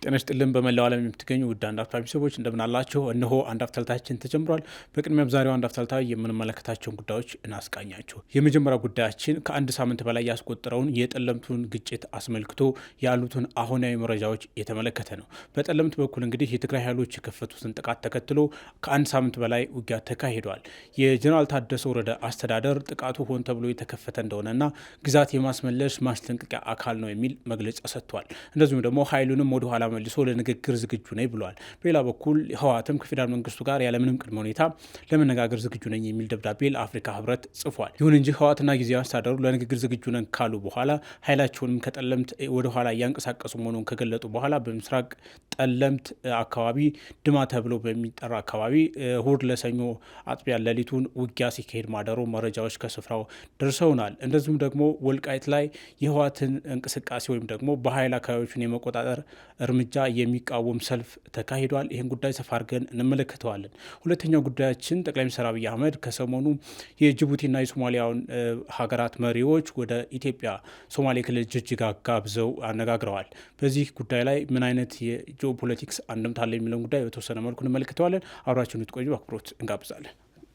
ጤና ይስጥልን በመላው ዓለም የምትገኙ ውድ አንድ አፍታ ቤተሰቦች እንደምን አላችሁ? እነሆ አንድ አፍታልታችን ተጀምሯል። በቅድሚያም ዛሬው አንድ አፍታልታ የምንመለከታቸውን ጉዳዮች እናስቃኛችሁ። የመጀመሪያ ጉዳያችን ከአንድ ሳምንት በላይ ያስቆጠረውን የጠለምቱን ግጭት አስመልክቶ ያሉትን አሁናዊ መረጃዎች የተመለከተ ነው። በጠለምት በኩል እንግዲህ የትግራይ ኃይሎች የከፈቱትን ጥቃት ተከትሎ ከአንድ ሳምንት በላይ ውጊያ ተካሂዷል። የጀነራል ታደሰ ወረደ አስተዳደር ጥቃቱ ሆን ተብሎ የተከፈተ እንደሆነና ግዛት የማስመለስ ማስጠንቀቂያ አካል ነው የሚል መግለጫ ሰጥቷል። እንደዚሁም ደግሞ ኃይሉንም ወደ ኋላ መልሶ ለንግግር ዝግጁ ነኝ ብሏል። በሌላ በኩል ህወሓትም ከፌዴራል መንግስቱ ጋር ያለምንም ቅድመ ሁኔታ ለመነጋገር ዝግጁ ነኝ የሚል ደብዳቤ ለአፍሪካ ህብረት ጽፏል። ይሁን እንጂ ህወሓትና ጊዜያዊ አስተዳደሩ ለንግግር ዝግጁ ነን ካሉ በኋላ ኃይላቸውንም ከጠለምት ወደ ኋላ እያንቀሳቀሱ መሆኑን ከገለጡ በኋላ በምስራቅ ጠለምት አካባቢ ድማ ተብሎ በሚጠራ አካባቢ እሁድ ለሰኞ አጥቢያ ሌሊቱን ውጊያ ሲካሄድ ማደሩ መረጃዎች ከስፍራው ደርሰውናል። እንደዚሁም ደግሞ ወልቃይት ላይ የህወሓትን እንቅስቃሴ ወይም ደግሞ በኃይል አካባቢዎችን የመቆጣጠር እርምጃ የሚቃወም ሰልፍ ተካሂዷል። ይህን ጉዳይ ሰፋ አድርገን እንመለከተዋለን። ሁለተኛው ጉዳያችን ጠቅላይ ሚኒስትር አብይ አህመድ ከሰሞኑ የጅቡቲና የሶማሊያውን ሀገራት መሪዎች ወደ ኢትዮጵያ ሶማሌ ክልል ጅጅጋ ጋብዘው አነጋግረዋል። በዚህ ጉዳይ ላይ ምን አይነት የጂኦፖለቲክስ አንድምታ አለ የሚለውን ጉዳይ በተወሰነ መልኩ እንመለከተዋለን። አብራችሁን ልትቆዩ አክብሮት እንጋብዛለን።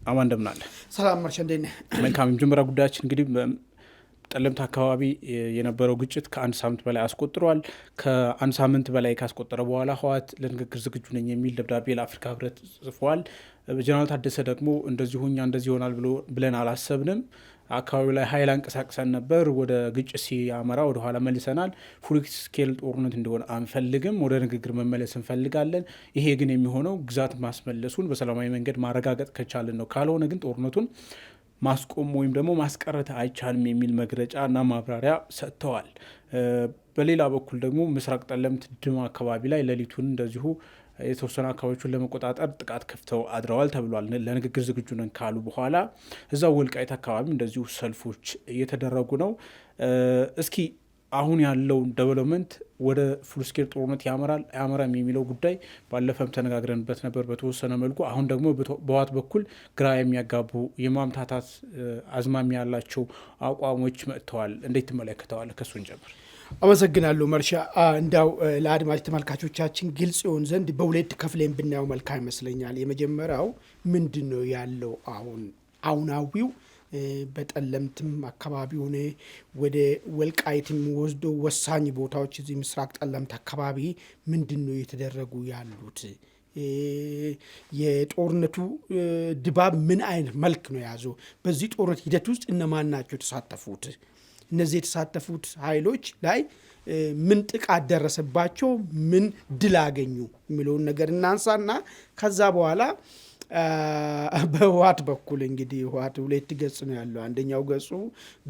አማን እንደምን አለ? ሰላም መርሻ እንዴት ነህ? መልካም። የመጀመሪያ ጉዳያችን እንግዲህ ጠለምት አካባቢ የነበረው ግጭት ከአንድ ሳምንት በላይ አስቆጥሯል። ከአንድ ሳምንት በላይ ካስቆጠረ በኋላ ህወሓት ለንግግር ዝግጁ ነኝ የሚል ደብዳቤ ለአፍሪካ ህብረት ጽፏል። ጀነራል ታደሰ ደግሞ እንደዚሁ እኛ እንደዚህ ይሆናል ብለን አላሰብንም፣ አካባቢው ላይ ኃይል አንቀሳቅሰን ነበር፣ ወደ ግጭት ሲያመራ ወደ ኋላ መልሰናል፣ ፉል ስኬል ጦርነት እንዲሆን አንፈልግም፣ ወደ ንግግር መመለስ እንፈልጋለን። ይሄ ግን የሚሆነው ግዛት ማስመለሱን በሰላማዊ መንገድ ማረጋገጥ ከቻልን ነው፣ ካልሆነ ግን ጦርነቱን ማስቆም ወይም ደግሞ ማስቀረት አይቻልም የሚል መግለጫ እና ማብራሪያ ሰጥተዋል። በሌላ በኩል ደግሞ ምስራቅ ጠለምት ድማ አካባቢ ላይ ሌሊቱን እንደዚሁ የተወሰኑ አካባቢዎችን ለመቆጣጠር ጥቃት ከፍተው አድረዋል ተብሏል። ለንግግር ዝግጁ ነን ካሉ በኋላ እዛው ወልቃይት አካባቢ እንደዚሁ ሰልፎች እየተደረጉ ነው። እስኪ አሁን ያለው ዴቨሎፕመንት ወደ ፉልስኬል ጦርነት ያመራል አያመራም የሚለው ጉዳይ ባለፈም ተነጋግረንበት ነበር በተወሰነ መልኩ። አሁን ደግሞ በህወሓት በኩል ግራ የሚያጋቡ የማምታታት አዝማሚያ ያላቸው አቋሞች መጥተዋል። እንዴት ትመለከተዋል? ከሱን ጀምር። አመሰግናለሁ መርሻ። እንዳው ለአድማጭ ተመልካቾቻችን ግልጽ ይሆን ዘንድ በሁለት ከፍለን ብናየው መልካም ይመስለኛል። የመጀመሪያው ምንድን ነው ያለው አሁናዊው በጠለምትም አካባቢ ሆነ ወደ ወልቃይትም ወስዶ ወሳኝ ቦታዎች እዚህ ምስራቅ ጠለምት አካባቢ ምንድን ነው የተደረጉ ያሉት? የጦርነቱ ድባብ ምን አይነት መልክ ነው የያዘው? በዚህ ጦርነት ሂደት ውስጥ እነማን ናቸው የተሳተፉት? እነዚህ የተሳተፉት ኃይሎች ላይ ምን ጥቃት ደረሰባቸው? ምን ድል አገኙ? የሚለውን ነገር እናንሳና ከዛ በኋላ በህወሓት በኩል እንግዲህ ህወሓት ሁለት ገጽ ነው ያለው። አንደኛው ገጹ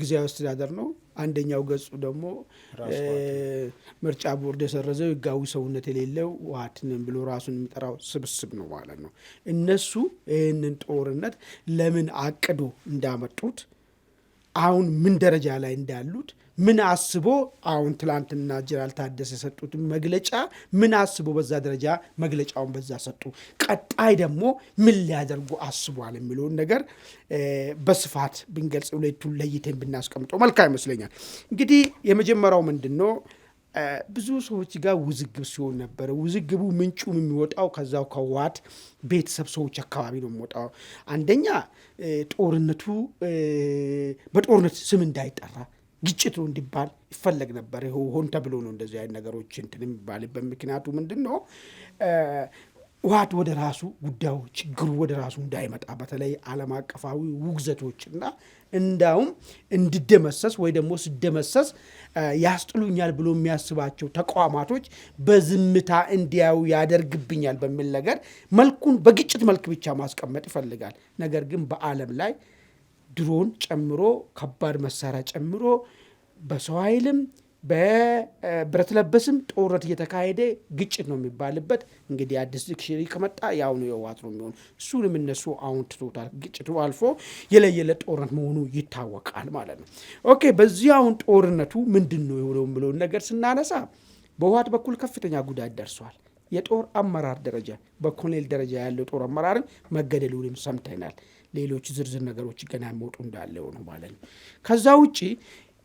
ጊዜያዊ አስተዳደር ነው። አንደኛው ገጹ ደግሞ ምርጫ ቦርድ የሰረዘው ህጋዊ ሰውነት የሌለው ህወሓትን ብሎ ራሱን የሚጠራው ስብስብ ነው ማለት ነው። እነሱ ይህንን ጦርነት ለምን አቅዶ እንዳመጡት፣ አሁን ምን ደረጃ ላይ እንዳሉት፣ ምን አስቦ አሁን ትላንትና ጀነራል ታደሰ የሰጡትን መግለጫ ምን አስቦ በዛ ደረጃ መግለጫውን በዛ ሰጡ፣ ቀጣይ ደግሞ ምን ሊያደርጉ አስቧል የሚለውን ነገር በስፋት ብንገልጽ ሁለቱን ለይተን ብናስቀምጠው መልካም ይመስለኛል። እንግዲህ የመጀመሪያው ምንድን ነው፣ ብዙ ሰዎች ጋር ውዝግብ ሲሆን ነበረ። ውዝግቡ ምንጩም የሚወጣው ከዛው ከህወሓት ቤተሰብ ሰዎች አካባቢ ነው የሚወጣው። አንደኛ ጦርነቱ በጦርነት ስም እንዳይጠራ ግጭት ነው እንዲባል ይፈለግ ነበር። ሆን ተብሎ ነው እንደዚህ አይነት ነገሮች እንትን የሚባልበት ምክንያቱ ምንድን ነው? ህወሓት ወደ ራሱ ጉዳዩ ችግሩ ወደ ራሱ እንዳይመጣ በተለይ ዓለም አቀፋዊ ውግዘቶችና እንዳውም እንዲደመሰስ ወይ ደግሞ ሲደመሰስ ያስጥሉኛል ብሎ የሚያስባቸው ተቋማቶች በዝምታ እንዲያዩ ያደርግብኛል በሚል ነገር መልኩን በግጭት መልክ ብቻ ማስቀመጥ ይፈልጋል። ነገር ግን በዓለም ላይ ድሮን ጨምሮ ከባድ መሳሪያ ጨምሮ በሰው ኃይልም በብረት ለበስም ጦርነት እየተካሄደ ግጭት ነው የሚባልበት እንግዲህ አዲስ ዲክሽነሪ ከመጣ ያው ነው የህወሓት ነው የሚሆን። እሱንም እነሱ አሁን ትቶታል። ግጭቱ አልፎ የለየለት ጦርነት መሆኑ ይታወቃል ማለት ነው። ኦኬ፣ በዚህ አሁን ጦርነቱ ምንድን ነው የሆነው ብለውን ነገር ስናነሳ በህወሓት በኩል ከፍተኛ ጉዳት ደርሷል። የጦር አመራር ደረጃ በኮሎኔል ደረጃ ያለው ጦር አመራርም መገደሉንም ሰምተናል። ሌሎች ዝርዝር ነገሮች ገና የሚወጡ እንዳለው ነው ማለት ነው። ከዛ ውጪ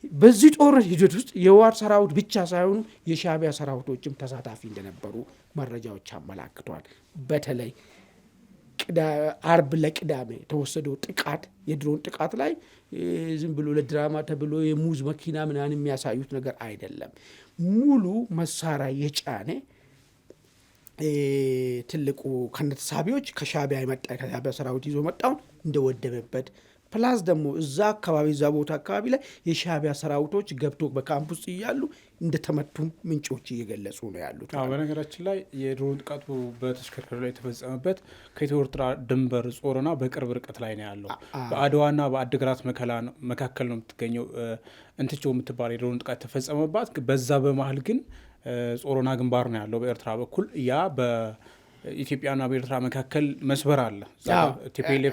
በዚህ ጦርነት ሂደት ውስጥ የህወሓት ሰራዊት ብቻ ሳይሆኑ የሻዕቢያ ሰራዊቶችም ተሳታፊ እንደነበሩ መረጃዎች አመላክተዋል። በተለይ አርብ ለቅዳሜ የተወሰደው ጥቃት የድሮን ጥቃት ላይ ዝም ብሎ ለድራማ ተብሎ የሙዝ መኪና ምናምን የሚያሳዩት ነገር አይደለም። ሙሉ መሳሪያ የጫነ ትልቁ ከነተሳቢዎች ከሻዕቢያ የመጣ ከሻዕቢያ ሰራዊት ይዞ መጣውን እንደወደመበት ፕላስ ደግሞ እዛ አካባቢ እዛ ቦታ አካባቢ ላይ የሻዕቢያ ሰራዊቶች ገብቶ በካምፕ ውስጥ እያሉ እንደተመቱም ምንጮች እየገለጹ ነው ያሉት። በነገራችን ላይ የድሮን ጥቃቱ በተሽከርካሪ ላይ የተፈጸመበት ከኢትዮ ኤርትራ ድንበር ጾረና በቅርብ ርቀት ላይ ነው ያለው። በአድዋና በአድግራት መካከል ነው የምትገኘው እንትቾ የምትባል የድሮን ጥቃት ተፈጸመባት። በዛ በመሀል ግን ጾረና ግንባር ነው ያለው በኤርትራ በኩል ያ ኢትዮጵያና በኤርትራ መካከል መስበር አለ።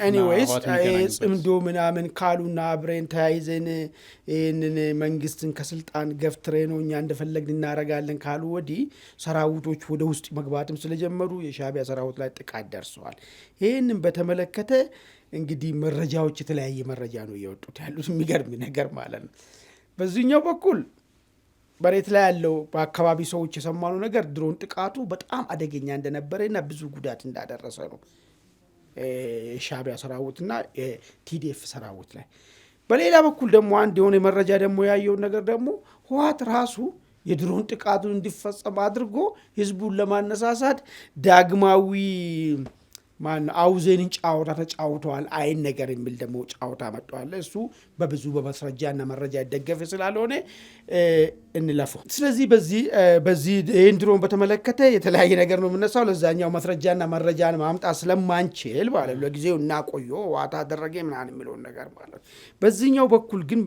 ኤኒዌይስ ጽምዶ ምናምን ካሉና አብረን ተያይዘን ይህንን መንግስትን ከስልጣን ገፍትሬ ነው እኛ እንደፈለግን እናረጋለን ካሉ ወዲህ ሰራዊቶች ወደ ውስጥ መግባትም ስለጀመሩ የሻዕቢያ ሰራዊት ላይ ጥቃት ደርሰዋል። ይህንን በተመለከተ እንግዲህ መረጃዎች የተለያየ መረጃ ነው እየወጡት ያሉት። የሚገርም ነገር ማለት ነው። በዚህኛው በኩል መሬት ላይ ያለው በአካባቢ ሰዎች የሰማነው ነገር ድሮን ጥቃቱ በጣም አደገኛ እንደነበረ እና ብዙ ጉዳት እንዳደረሰ ነው የሻዕቢያ ሰራዊትና የቲዲኤፍ ሰራዊት ላይ። በሌላ በኩል ደግሞ አንድ የሆነ መረጃ ደግሞ ያየውን ነገር ደግሞ ህወሓት ራሱ የድሮን ጥቃቱን እንዲፈጸም አድርጎ ህዝቡን ለማነሳሳት ዳግማዊ አውዜንን ጫወታ ተጫውተዋል አይን ነገር የሚል ደግሞ ጫወታ መጥተዋል። እሱ በብዙ በማስረጃና መረጃ ይደገፍ ስላልሆነ እንለፈው። ስለዚህ በዚህ ይህን ድሮን በተመለከተ የተለያየ ነገር ነው የምነሳው። ለዛኛው ማስረጃና መረጃን ማምጣት ስለማንችል ማለት ለጊዜው እናቆዮ ዋታ አደረገ ምናምን የሚለውን ነገር ማለት። በዚህኛው በኩል ግን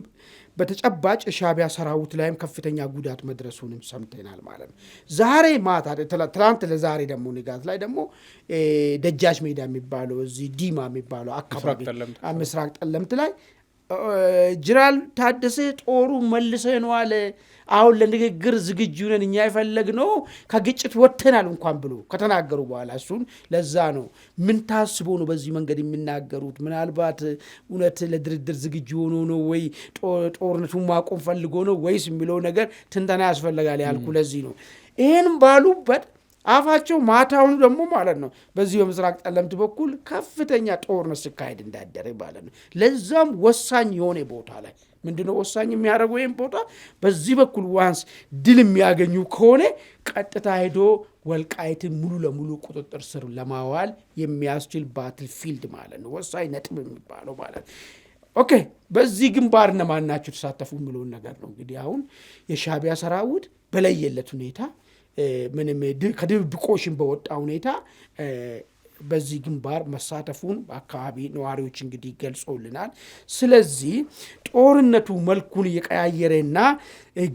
በተጨባጭ ሻዕቢያ ሰራዊት ላይም ከፍተኛ ጉዳት መድረሱንም ሰምተናል ማለት ነው። ዛሬ ማታ ትላንት ለዛሬ ደግሞ ንጋት ላይ ደግሞ ደጃች ሜዳ የሚባለው እዚህ ዲማ የሚባለው አካባቢ ምስራቅ ጠለምት ላይ ጀነራል ታደሰ ጦሩ መልሰ ነው አለ አሁን ለንግግር ዝግጁ ነን እኛ የፈለግነው ከግጭት ወጥተናል እንኳን ብሎ ከተናገሩ በኋላ እሱን ለዛ ነው ምን ታስቦ ነው በዚህ መንገድ የሚናገሩት? ምናልባት እውነት ለድርድር ዝግጁ ሆኖ ነው ወይ ጦርነቱን ማቆም ፈልጎ ነው ወይስ የሚለው ነገር ትንተና ያስፈልጋል ያልኩ ለዚህ ነው። ይሄን ባሉበት አፋቸው ማታውን ደግሞ ማለት ነው በዚህ በምስራቅ ጠለምት በኩል ከፍተኛ ጦርነት ሲካሄድ እንዳደረ ማለት ነው። ለዛም ወሳኝ የሆነ ቦታ ላይ ምንድነው ወሳኝ የሚያደርገው ይሄን ቦታ በዚህ በኩል ዋንስ ድል የሚያገኙ ከሆነ ቀጥታ ሄዶ ወልቃይትን ሙሉ ለሙሉ ቁጥጥር ስር ለማዋል የሚያስችል ባትል ፊልድ ማለት ነው። ወሳኝ ነጥብ የሚባለው ማለት ኦኬ። በዚህ ግንባር እነማን ናቸው ተሳተፉ የሚለውን ነገር ነው እንግዲህ አሁን የሻዕቢያ ሰራዊት በለየለት ሁኔታ ምንም ከድብብቆሽን በወጣ ሁኔታ በዚህ ግንባር መሳተፉን በአካባቢ ነዋሪዎች እንግዲህ ገልጾልናል። ስለዚህ ጦርነቱ መልኩን እየቀያየረና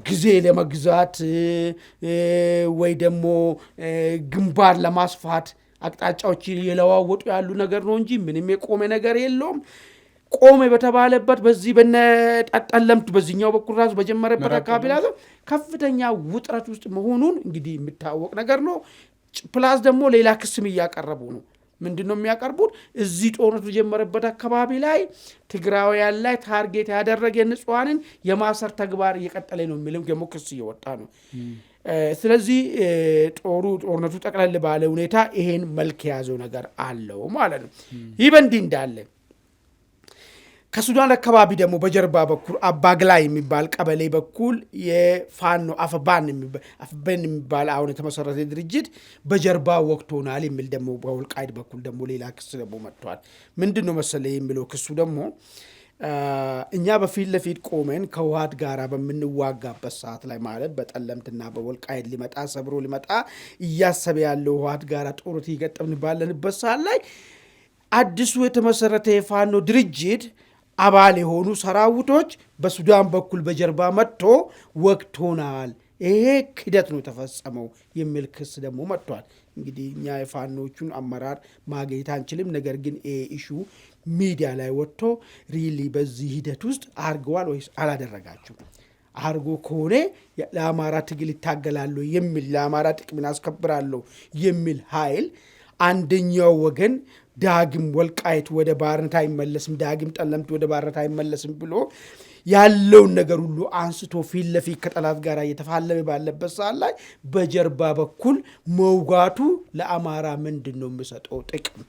ጊዜ ለመግዛት ወይ ደግሞ ግንባር ለማስፋት አቅጣጫዎች የለዋወጡ ያሉ ነገር ነው እንጂ ምንም የቆመ ነገር የለውም። ቆመ በተባለበት በዚህ በነጠለምት በዚህኛው በኩል ራሱ በጀመረበት አካባቢ ላይ ከፍተኛ ውጥረት ውስጥ መሆኑን እንግዲህ የሚታወቅ ነገር ነው። ፕላስ ደግሞ ሌላ ክስም እያቀረቡ ነው። ምንድነው የሚያቀርቡት? እዚህ ጦርነቱ የጀመረበት አካባቢ ላይ ትግራውያን ላይ ታርጌት ያደረገ ንጹሃንን የማሰር ተግባር እየቀጠለ ነው የሚልም ደግሞ ክስ እየወጣ ነው። ስለዚህ ጦርነቱ ጠቅለል ባለ ሁኔታ ይሄን መልክ የያዘው ነገር አለው ማለት ነው። ይህ በእንዲህ እንዳለ ከሱዳን አካባቢ ደግሞ በጀርባ በኩል አባግላ የሚባል ቀበሌ በኩል የፋኖ አፈባን የሚባል አሁን የተመሰረተ ድርጅት በጀርባ ወቅቶናል የሚል ደግሞ በወልቃይት በኩል ደግሞ ሌላ ክስ ደግሞ መጥቷል። ምንድነው መሰለ የሚለው ክሱ ደግሞ እኛ በፊት ለፊት ቆመን ከህወሓት ጋር በምንዋጋበት ሰዓት ላይ ማለት በጠለምትና በወልቃይት ሊመጣ ሰብሮ ሊመጣ እያሰበ ያለው ህወሓት ጋር ጦርነት እየገጠምን ባለንበት ሰዓት ላይ አዲሱ የተመሰረተ የፋኖ ድርጅት አባል የሆኑ ሰራዊቶች በሱዳን በኩል በጀርባ መጥቶ ወቅቶናል፣ ይሄ ክደት ነው ተፈጸመው የሚል ክስ ደግሞ መጥቷል። እንግዲህ እኛ የፋኖቹን አመራር ማግኘት አንችልም። ነገር ግን ኢሹ ሚዲያ ላይ ወጥቶ ሪሊ በዚህ ሂደት ውስጥ አርገዋል ወይስ አላደረጋችሁም? አርጎ ከሆነ ለአማራ ትግል ይታገላሉ የሚል ለአማራ ጥቅምን አስከብራለሁ የሚል ኃይል አንደኛው ወገን ዳግም ወልቃይት ወደ ባርነት አይመለስም፣ ዳግም ጠለምት ወደ ባርነት አይመለስም ብሎ ያለውን ነገር ሁሉ አንስቶ ፊት ለፊት ከጠላት ጋር እየተፋለመ ባለበት ሰዓት ላይ በጀርባ በኩል መውጋቱ ለአማራ ምንድን ነው የሚሰጠው ጥቅም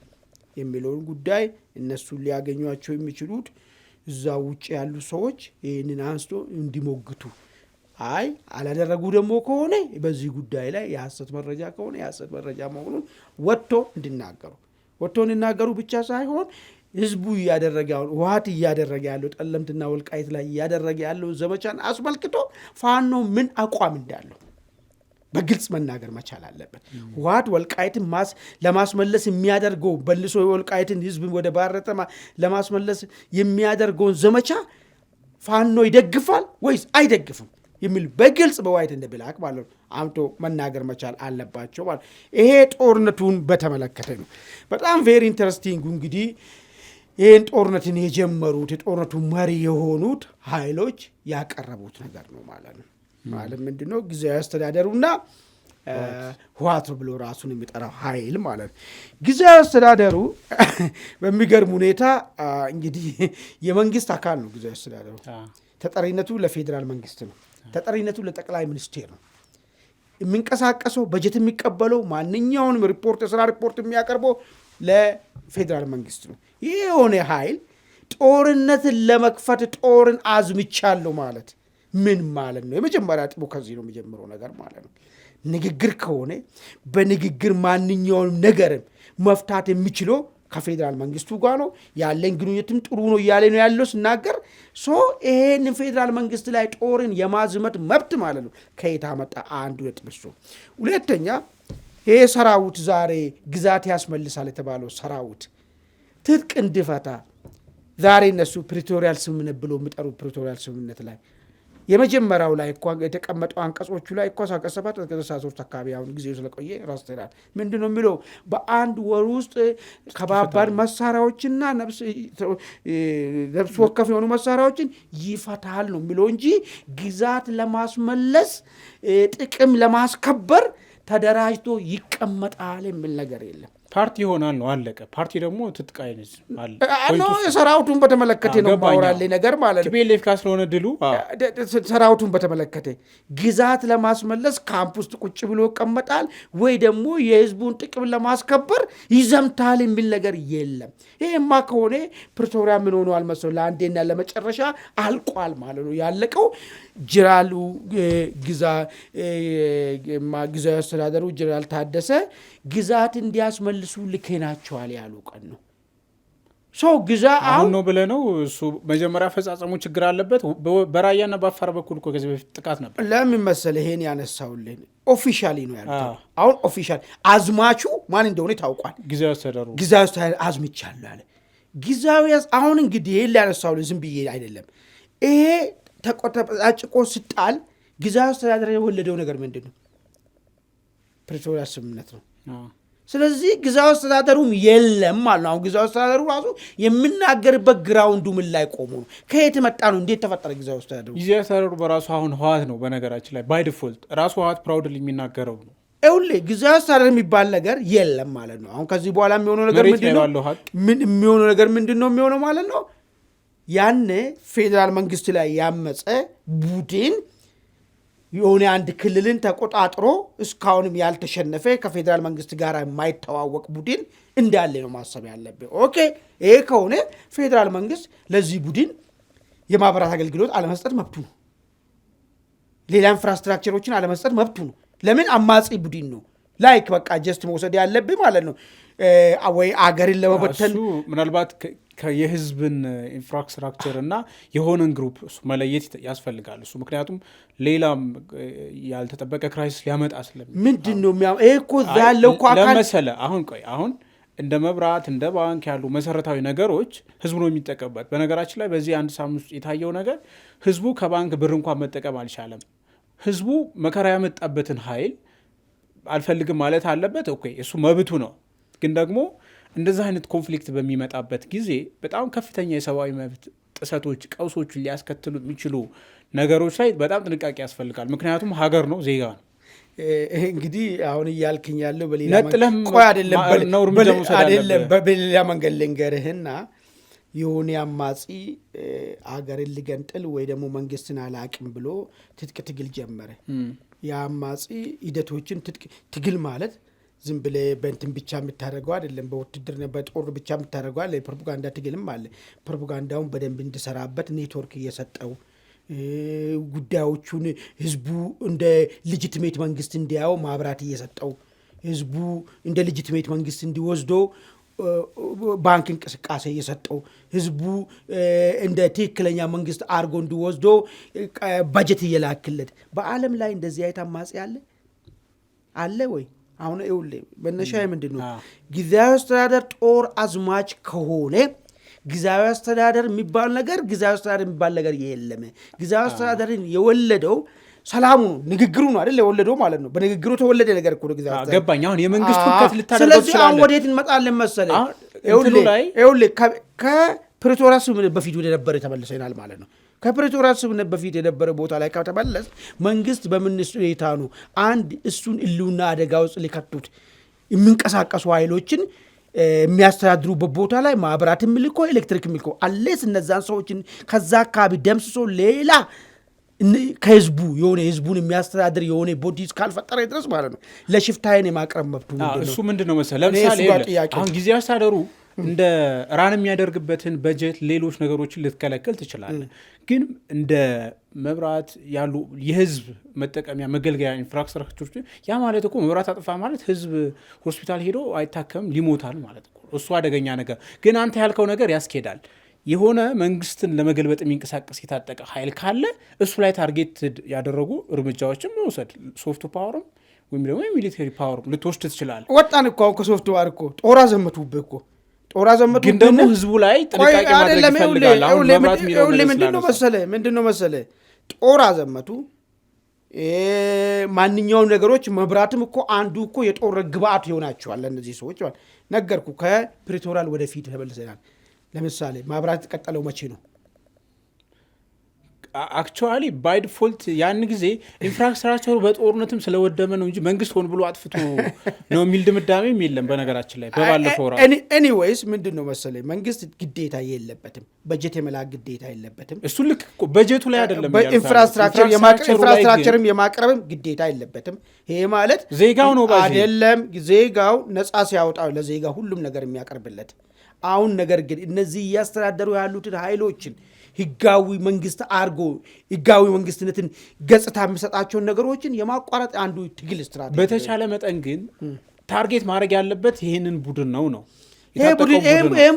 የሚለውን ጉዳይ እነሱ ሊያገኟቸው የሚችሉት እዛ ውጭ ያሉ ሰዎች ይህንን አንስቶ እንዲሞግቱ አይ አላደረጉ ደግሞ ከሆነ በዚህ ጉዳይ ላይ የሐሰት መረጃ ከሆነ የሐሰት መረጃ መሆኑን ወጥቶ እንዲናገሩ ብቻ ሳይሆን ህዝቡ እያደረገው ህወሓት እያደረገ ያለው ጠለምትና ወልቃይት ላይ እያደረገ ያለው ዘመቻን አስመልክቶ ፋኖ ምን አቋም እንዳለው በግልጽ መናገር መቻል አለበት። ህወሓት ወልቃይትን ለማስመለስ የሚያደርገው በልሶ ወልቃይትን ህዝብ ወደ ባረተማ ለማስመለስ የሚያደርገውን ዘመቻ ፋኖ ይደግፋል ወይስ አይደግፍም የሚል በግልጽ በዋይት እንደ ብላክ ማለት አምቶ መናገር መቻል አለባቸው ማለት። ይሄ ጦርነቱን በተመለከተ ነው። በጣም ቬሪ ኢንተረስቲንግ እንግዲህ ይህን ጦርነትን የጀመሩት የጦርነቱ መሪ የሆኑት ኃይሎች ያቀረቡት ነገር ነው ማለት ነው። ማለት ምንድነው? ጊዜያዊ አስተዳደሩና ህወሓት ብሎ ራሱን የሚጠራው ኃይል ማለት ነው። ጊዜያዊ አስተዳደሩ በሚገርም ሁኔታ እንግዲህ የመንግስት አካል ነው። ጊዜያዊ አስተዳደሩ ተጠሪነቱ ለፌዴራል መንግስት ነው። ተጠሪነቱ ለጠቅላይ ሚኒስቴር ነው። የሚንቀሳቀሰው በጀት የሚቀበለው ማንኛውንም የስራ ሪፖርት የሚያቀርበው ለፌዴራል መንግስት ነው። ይህ የሆነ ኃይል ጦርነትን ለመክፈት ጦርን አዝምቻለሁ ማለት ምን ማለት ነው? የመጀመሪያ ጥቡ ከዚህ ነው የሚጀምረው ነገር ማለት ነው። ንግግር ከሆነ በንግግር ማንኛውንም ነገርን መፍታት የሚችለው ከፌዴራል መንግስቱ ጋር ነው። ያለን ግንኙነትም ጥሩ ነው እያለ ነው ያለው ሲናገር። ይሄን ፌዴራል መንግስት ላይ ጦርን የማዝመት መብት ማለት ነው ከየት አመጣ? አንዱ ነጥብሱ። ሁለተኛ ይሄ ሰራዊት ዛሬ ግዛት ያስመልሳል የተባለው ሰራዊት ትጥቅ እንዲፈታ ዛሬ እነሱ ፕሪቶሪያል ስምምነት ብሎ የሚጠሩት ፕሪቶሪያል ስምምነት ላይ የመጀመሪያው ላይ እኮ የተቀመጠው አንቀጾቹ ላይ እኮ 17 አካባቢ አሁን ጊዜው ስለቆየ ራስ ተራል ምንድነው የሚለው? በአንድ ወር ውስጥ ከባባድ መሳሪያዎችና ነፍስ ወከፍ የሆኑ መሳሪያዎችን ይፈታል ነው የሚለው እንጂ ግዛት ለማስመለስ ጥቅም ለማስከበር ተደራጅቶ ይቀመጣል የሚል ነገር የለም። ፓርቲ ይሆናል ነው አለቀ። ፓርቲ ደግሞ ትጥቅ አይነዝ ሰራዊቱን በተመለከተ ነው ማውራሌ ነገር ማለት ነው። ቲፒኤልኤፍ ስለሆነ ድሉ ሰራዊቱን በተመለከተ ግዛት ለማስመለስ ካምፕ ውስጥ ቁጭ ብሎ ይቀመጣል ወይ ደግሞ የህዝቡን ጥቅም ለማስከበር ይዘምታል የሚል ነገር የለም። ይሄማ ከሆነ ፕሪቶሪያ ምን ሆኗል መሰለህ? ለአንዴና ለመጨረሻ አልቋል ማለት ነው። ያለቀው ጀነራሉ ጊዜያዊ አስተዳደሩ ጀነራል ታደሰ ግዛት እንዲያስመልሱ ልከናቸዋል ያሉ ቀን ነው። አሁን ነው ብለህ ነው እሱ መጀመሪያ ፈጻጸሙ ችግር አለበት። በራያና በአፋር በኩል እኮ ከዚህ በፊት ጥቃት ነበር። ለምን መሰለህ ይሄን ያነሳውልህ? ኦፊሻሊ ነው ያለው። አሁን ኦፊሻሊ አዝማቹ ማን እንደሆነ ታውቋል። ጊዜያዊ አስተዳደሩ አዝምቻለሁ አለ። ጊዜያዊ አሁን እንግዲህ ይሄን ያነሳውልህ ዝም ብዬ አይደለም። ይሄ ተቆጣጭቆ ስጣል ጊዜያዊ አስተዳደር የወለደው ነገር ምንድን ነው? ፕሪቶሪያ ስምምነት ነው። ስለዚህ ጊዜያዊ አስተዳደሩም የለም ማለት ነው። አሁን ጊዜያዊ አስተዳደሩ ራሱ የምናገርበት ግራውንዱ ምን ላይ ቆሞ ነው? ከየት መጣ ነው? እንዴት ተፈጠረ ጊዜያዊ አስተዳደሩ? ጊዜያዊ አስተዳደሩ በራሱ አሁን ህወሓት ነው። በነገራችን ላይ ባይ ዲፎልት ራሱ ህወሓት ፕራውድሊ የሚናገረው ነው። ይኸውልህ ጊዜያዊ አስተዳደር የሚባል ነገር የለም ማለት ነው። አሁን ከዚህ በኋላ የሚሆነው ነገር ምንድን ነው የሚሆነው ማለት ነው? ያኔ ፌዴራል መንግስት ላይ ያመፀ ቡድን የሆነ አንድ ክልልን ተቆጣጥሮ እስካሁንም ያልተሸነፈ ከፌዴራል መንግስት ጋር የማይተዋወቅ ቡድን እንዳለ ነው ማሰብ ያለብን። ኦኬ፣ ይሄ ከሆነ ፌዴራል መንግስት ለዚህ ቡድን የማህበራት አገልግሎት አለመስጠት መብቱ ነው። ሌላ ኢንፍራስትራክቸሮችን አለመስጠት መብቱ ነው። ለምን? አማጺ ቡድን ነው። ላይክ በቃ ጀስት መውሰድ ያለብን ማለት ነው ወይ አገርን ለመበተን ምናልባት የህዝብን ኢንፍራስትራክቸር እና የሆነን ግሩፕ መለየት ያስፈልጋል። እሱ ምክንያቱም ሌላም ያልተጠበቀ ክራይሲስ ሊያመጣ ምንድን ነው ይሄ እኮ ያለው እኮ አካል ለመሰለ አሁን እንደ መብራት እንደ ባንክ ያሉ መሰረታዊ ነገሮች ህዝቡ ነው የሚጠቀምበት። በነገራችን ላይ በዚህ አንድ ሳምንት ውስጥ የታየው ነገር ህዝቡ ከባንክ ብር እንኳን መጠቀም አልቻለም። ህዝቡ መከራ ያመጣበትን ኃይል አልፈልግም ማለት አለበት። ኦኬ፣ እሱ መብቱ ነው። ግን ደግሞ እንደዚህ አይነት ኮንፍሊክት በሚመጣበት ጊዜ በጣም ከፍተኛ የሰብአዊ መብት ጥሰቶች፣ ቀውሶችን ሊያስከትሉ የሚችሉ ነገሮች ላይ በጣም ጥንቃቄ ያስፈልጋል። ምክንያቱም ሀገር ነው፣ ዜጋ ነው። እንግዲህ አሁን እያልክኝ ያለው በሌላ መንገድ ልንገርህና የሆነ አማጺ አገርን ሊገንጥል ወይ ደግሞ መንግስትን አላቅም ብሎ ትጥቅ ትግል ጀመረ። የአማጺ ሂደቶችን ትግል ማለት ዝም ብለህ በእንትን ብቻ የምታደርገው አይደለም። በውትድርና በጦር ብቻ የምታደርገው አለ። የፕሮፓጋንዳ ትግልም አለ። ፕሮፓጋንዳውን በደንብ እንዲሰራበት ኔትወርክ እየሰጠው ጉዳዮቹን ህዝቡ እንደ ሌጂቲሜት መንግስት እንዲያው ማብራት እየሰጠው ህዝቡ እንደ ሌጂቲሜት መንግስት እንዲወስዶ ባንክ እንቅስቃሴ እየሰጠው ህዝቡ እንደ ትክክለኛ መንግስት አርጎ እንዲወስዶ በጀት እየላክለት። በአለም ላይ እንደዚህ አይነት አማጺ አለ ወይ? አሁን ይኸውልህ መነሻዬ ምንድን ነው? ጊዜያዊ አስተዳደር ጦር አዝማች ከሆነ ጊዜያዊ አስተዳደር የሚባል ነገር የለም። ጊዜያዊ አስተዳደርን የወለደው ሰላሙ ንግግሩ ነው አይደል? የወለደው ማለት ነው። በንግግሩ ተወለደ ነገር እኮ ጊዜያዊ አስተዳደር ገባኝ። አሁን የመንግስቱን ከት ልታደርገው ይችላል። ስለዚህ አሁን ወዴት እንመጣለን መሰለህ? ይኸውልህ ከፕሪቶሪያ ስምምነት በፊት ወደ ነበረ ተመልሰናል ማለት ነው። ከፕሪቶሪያ ስምምነት በፊት የነበረ ቦታ ላይ ከተመለስ መንግስት በሚኒስትሩ ሁኔታ ነው አንድ እሱን ህልውና አደጋ ውስጥ ሊከቱት የሚንቀሳቀሱ ኃይሎችን የሚያስተዳድሩበት ቦታ ላይ ማብራትም ልኮ ኤሌክትሪክ ልኮ አለስ እነዛን ሰዎችን ከዛ አካባቢ ደምስሶ ሌላ ከህዝቡ የሆነ ህዝቡን የሚያስተዳድር የሆነ ቦዲ ካልፈጠረ ድረስ ማለት ነው ለሽፍታዬን የማቅረብ መብቱ ምንድነው? እሱ ምንድነው መሰለህ? ለምሳሌ አሁን ጊዜያዊ አስተዳደሩ እንደ ራን የሚያደርግበትን በጀት ሌሎች ነገሮችን ልትከለከል ትችላለህ። ግን እንደ መብራት ያሉ የህዝብ መጠቀሚያ መገልገያ ኢንፍራስትራክቸሮች ያ ማለት እኮ መብራት አጥፋ ማለት ህዝብ ሆስፒታል ሄዶ አይታከም ሊሞታል ማለት እኮ እሱ አደገኛ ነገር። ግን አንተ ያልከው ነገር ያስኬዳል። የሆነ መንግስትን ለመገልበጥ የሚንቀሳቀስ የታጠቀ ኃይል ካለ እሱ ላይ ታርጌት ያደረጉ እርምጃዎችን መውሰድ ሶፍት ፓወርም ወይም ደግሞ የሚሊተሪ ፓወርም ልትወስድ ትችላለህ። ወጣን እኮ አሁን ከሶፍት ፓወር እኮ ጦር አዘመቱብህ እኮ ጦር አዘመቱ። ግን ደግሞ ህዝቡ ላይ ጥንቃቄ ማድረግ ይፈልጋል። አሁን መብራት ምንድነው መሰለህ ጦር አዘመቱ ማንኛውም ነገሮች መብራትም እኮ አንዱ እኮ የጦር ግብአት ይሆናቸዋል እነዚህ ሰዎች ነገርኩ። ከፕሪቶሪያል ወደፊት ተመልሰናል። ለምሳሌ ማብራት ተቀጠለው መቼ ነው? አክቹዋሊ ባይ ዲፎልት ያን ጊዜ ኢንፍራስትራክቸሩ በጦርነትም ስለወደመ ነው እንጂ መንግስት ሆን ብሎ አጥፍቶ ነው የሚል ድምዳሜም የለም። በነገራችን ላይ በባለፈው ራ ኤኒዌይስ ምንድነው መሰለኝ መንግስት ግዴታ የለበትም፣ በጀት የመላክ ግዴታ የለበትም። እሱ ልክ በጀቱ ላይ አይደለም። ኢንፍራስትራክቸርም የማቅረብም ግዴታ የለበትም። ይሄ ማለት ዜጋው ነው አይደለም። ዜጋው ነፃ ሲያወጣው ለዜጋ ሁሉም ነገር የሚያቀርብለት። አሁን ነገር ግን እነዚህ እያስተዳደሩ ያሉትን ኃይሎችን ህጋዊ መንግስት አርጎ ህጋዊ መንግስትነትን ገጽታ የሚሰጣቸውን ነገሮችን የማቋረጥ አንዱ ትግል ስትራቴጂ። በተቻለ መጠን ግን ታርጌት ማድረግ ያለበት ይህንን ቡድን ነው። ይህን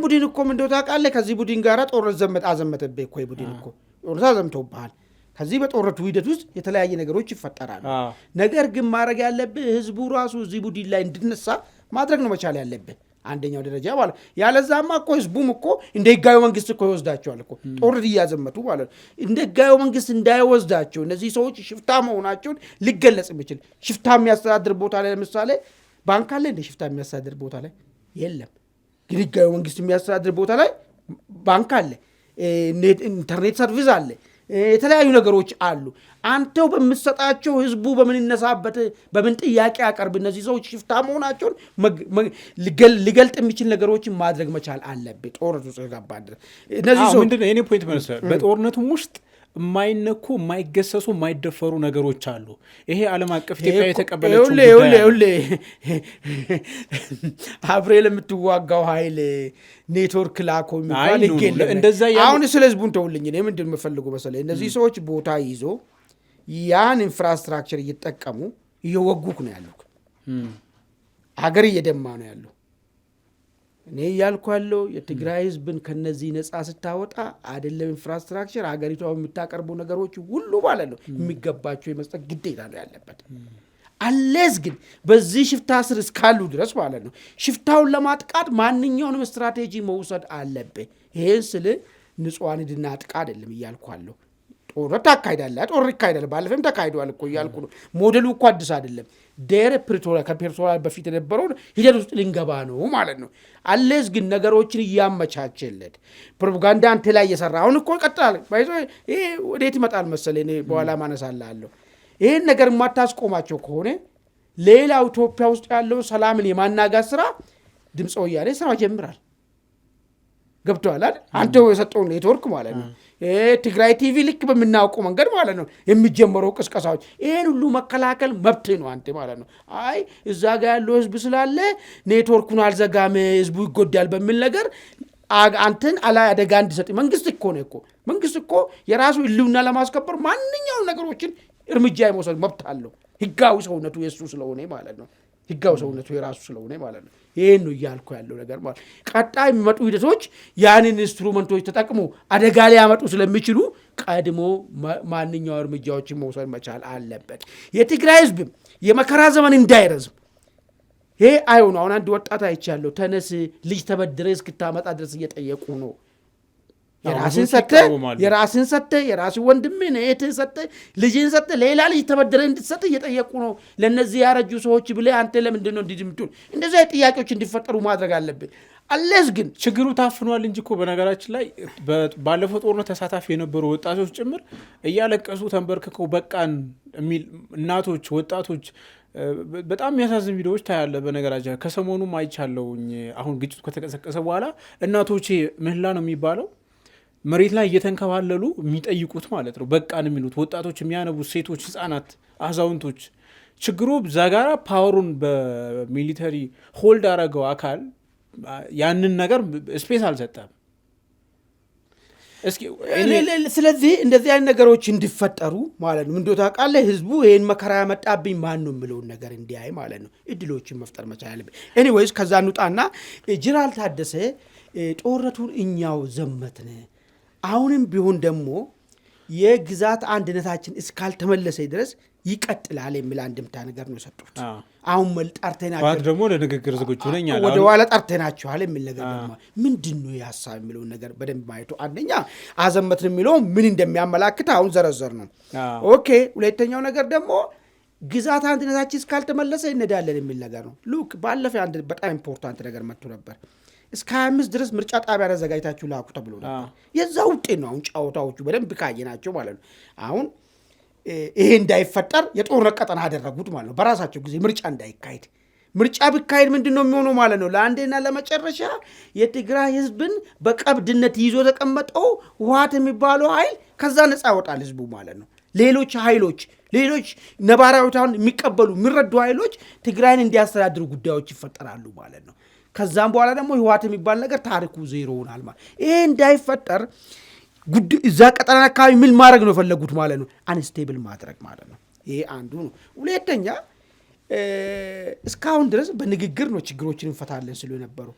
ቡድን እኮ ምንደው ታውቃለህ? ከዚህ ቡድን ጋር ጦርነት አዘመተብህ እኮ ቡድን እኮ ጦርነት አዘምተውብሃል። ከዚህ በጦርነቱ ሂደት ውስጥ የተለያየ ነገሮች ይፈጠራሉ። ነገር ግን ማድረግ ያለብህ ህዝቡ ራሱ እዚህ ቡድን ላይ እንድነሳ ማድረግ ነው መቻል ያለብህ አንደኛው ደረጃ ማለት። ያለዛማ እኮ ህዝቡም እኮ እንደ ህጋዊ መንግስት እኮ ይወስዳቸዋል እኮ ጦር እያዘመቱ ማለት። እንደ ህጋዊ መንግስት እንዳይወስዳቸው እነዚህ ሰዎች ሽፍታ መሆናቸውን ሊገለጽ የሚችል ሽፍታ የሚያስተዳድር ቦታ ላይ ለምሳሌ ባንክ አለ እንደ ሽፍታ የሚያስተዳድር ቦታ ላይ የለም። ግን ህጋዊ መንግስት የሚያስተዳድር ቦታ ላይ ባንክ አለ፣ ኢንተርኔት ሰርቪስ አለ፣ የተለያዩ ነገሮች አሉ። አንተው በምትሰጣቸው ህዝቡ በምን ይነሳበት በምን ጥያቄ ያቀርብ እነዚህ ሰዎች ሽፍታ መሆናቸውን ሊገልጥ የሚችል ነገሮችን ማድረግ መቻል አለብህ። ጦርነቱ ውስጥ ገባ ድረስ እነዚህ ሰዎች ምንድነው የኔ ፖይንት መሰለህ? በጦርነቱም ውስጥ የማይነኩ የማይገሰሱ የማይደፈሩ ነገሮች አሉ። ይሄ ዓለም አቀፍ ኢትዮጵያ የተቀበለችው አብሬ ለምትዋጋው ኃይል ኔትወርክ ላኮ የሚባል እንደዛ። አሁን ስለ ህዝቡን ተውልኝ። እኔ ምንድን የምፈልጉ መሰለኝ እነዚህ ሰዎች ቦታ ይዞ ያን ኢንፍራስትራክቸር እየተጠቀሙ እየወጉክ ነው ያሉት። ሀገር እየደማ ነው ያለው። እኔ እያልኩ ያለው የትግራይ ህዝብን ከነዚህ ነፃ ስታወጣ አይደለም ኢንፍራስትራክቸር ሀገሪቷ የምታቀርቡ ነገሮች ሁሉ ማለት ነው የሚገባቸው የመስጠት ግዴታ ነው ያለበት። አለስ ግን በዚህ ሽፍታ ስር እስካሉ ድረስ ማለት ነው ሽፍታውን ለማጥቃት ማንኛውንም ስትራቴጂ መውሰድ አለብህ። ይሄን ስል ንጹሃን ድና አጥቃ አይደለም እያልኩ ያለው። ጦርነት ይካሄዳል። ባለፈም ተካሂዷል እኮ እያልኩ ነው። ሞዴሉ እኮ አዲስ አይደለም። ከፕሪቶሪያ በፊት የነበረው ሂደት ውስጥ ልንገባ ነው ማለት ነው። አለስ ግን ነገሮችን እያመቻቸለት ፕሮፓጋንዳ አንተ ላይ እየሰራ አሁን እኮ ቀጥላል። ይሄ ወዴት ይመጣል መሰለኝ? በኋላ ማነሳላለሁ። ይሄን ነገር የማታስቆማቸው ከሆነ ሌላው ኢትዮጵያ ውስጥ ያለው ሰላምን የማናጋት ስራ ድምፅ ወያኔ ስራ ጀምራል። ገብቶሃል አይደል? አንተ የሰጠው ኔትወርክ ማለት ነው። ትግራይ ቲቪ ልክ በምናውቀው መንገድ ማለት ነው የሚጀመረው ቅስቀሳዎች፣ ይሄን ሁሉ መከላከል መብት ነው አንተ ማለት ነው። አይ እዛ ጋር ያለው ህዝብ ስላለ ኔትወርኩን አልዘጋም ህዝቡ ይጎዳል በሚል ነገር አንተን አደጋ እንዲሰጥ መንግስት እኮ የራሱ ህልውና ለማስከበር ማንኛውም ነገሮችን እርምጃ የመውሰድ መብት አለው። ህጋዊ ሰውነቱ የሱ ስለሆነ ማለት ነው። ህጋዊ ሰውነቱ የራሱ ስለሆነ ማለት ነው። ይሄን ነው እያልኩ ያለው ነገር ማለት። ቀጣይ የሚመጡ ሂደቶች ያንን ኢንስትሩመንቶች ተጠቅሞ አደጋ ሊያመጡ ስለሚችሉ ቀድሞ ማንኛውም እርምጃዎችን መውሰድ መቻል አለበት። የትግራይ ህዝብም የመከራ ዘመን እንዳይረዝም ይሄ አይሆን። አሁን አንድ ወጣት አይቻለሁ፣ ተነስ ልጅ ተበድረ እስክታመጣ ድረስ እየጠየቁ ነው። የራስን ሰጥተህ የራስን ወንድምህን እህትህን ሰጥተህ ልጅህን ሰጥተህ ሌላ ልጅ ተበድረ እንድትሰጥህ እየጠየቁ ነው። ለእነዚህ ያረጁ ሰዎች ብለህ አንተ ለምንድን ነው እንዲድምቱን? እንደዚህ አይነት ጥያቄዎች እንዲፈጠሩ ማድረግ አለብን። አለስ ግን ችግሩ ታፍኗል እንጂ እኮ በነገራችን ላይ ባለፈው ጦርነት ተሳታፊ የነበሩ ወጣቶች ጭምር እያለቀሱ ተንበርክከው በቃን የሚል እናቶች፣ ወጣቶች በጣም የሚያሳዝን ቪዲዮዎች ታያለ። በነገራችን ከሰሞኑም አይቻለውኝ። አሁን ግጭቱ ከተቀሰቀሰ በኋላ እናቶቼ ምህላ ነው የሚባለው መሬት ላይ እየተንከባለሉ የሚጠይቁት ማለት ነው። በቃን የሚሉት ወጣቶች፣ የሚያነቡት ሴቶች፣ ህፃናት፣ አዛውንቶች። ችግሩ እዛ ጋራ ፓወሩን በሚሊተሪ ሆልድ አረገው አካል ያንን ነገር ስፔስ አልሰጠም። ስለዚህ እንደዚህ አይነት ነገሮች እንዲፈጠሩ ማለት ነው ምንድነው ታውቃለህ፣ ህዝቡ ይሄን መከራ ያመጣብኝ ማን ነው የሚለውን ነገር እንዲያይ ማለት ነው እድሎችን መፍጠር መቻል አለብን። ኤኒዌይስ ከዛ እንውጣና ጀነራል ታደሰ ጦርነቱን እኛው ዘመትን፣ አሁንም ቢሆን ደግሞ የግዛት አንድነታችን እስካልተመለሰ ድረስ ይቀጥላል የሚል አንድምታ ነገር ነው የሰጡት። አሁን ጠርተናቸዋል ደግሞ ለንግግር ዝግጁ ነኝ ወደ ኋላ ጠርተናቸዋል የሚል ነገር ደግሞ ምንድን ነው የሀሳብ የሚለውን ነገር በደንብ ማየቱ፣ አንደኛ አዘመትን የሚለው ምን እንደሚያመላክት አሁን ዘረዘር ነው። ኦኬ። ሁለተኛው ነገር ደግሞ ግዛት አንድነታችን እስካልተመለሰ ይነዳለን የሚል ነገር ነው። ሉክ ባለፈ አንድ በጣም ኢምፖርታንት ነገር መጥቶ ነበር። እስከ 25 ድረስ ምርጫ ጣቢያ አዘጋጅታችሁ ላኩ ተብሎ ነበር። የዛ ውጤት ነው አሁን ጫወታዎቹ በደንብ ካየናቸው ማለት ነው። አሁን ይሄ እንዳይፈጠር የጦርነት ቀጠና አደረጉት ማለት ነው። በራሳቸው ጊዜ ምርጫ እንዳይካሄድ፣ ምርጫ ቢካሄድ ምንድን ነው የሚሆነው ማለት ነው? ለአንዴና ለመጨረሻ የትግራይ ህዝብን በቀብድነት ይዞ ተቀመጠው ህወሓት የሚባለው ኃይል ከዛ ነፃ ያወጣል ህዝቡ ማለት ነው። ሌሎች ኃይሎች፣ ሌሎች ነባራዊታውን የሚቀበሉ የሚረዱ ኃይሎች ትግራይን እንዲያስተዳድሩ ጉዳዮች ይፈጠራሉ ማለት ነው። ከዛም በኋላ ደግሞ ህወሓት የሚባል ነገር ታሪኩ ዜሮ ሆናል ማለት። ይሄ እንዳይፈጠር እዛ ቀጠና አካባቢ ምን ማድረግ ነው የፈለጉት ማለት ነው? አንስቴብል ማድረግ ማለት ነው። ይሄ አንዱ ነው። ሁለተኛ እስካሁን ድረስ በንግግር ነው ችግሮችን እንፈታለን ሲሉ የነበሩ።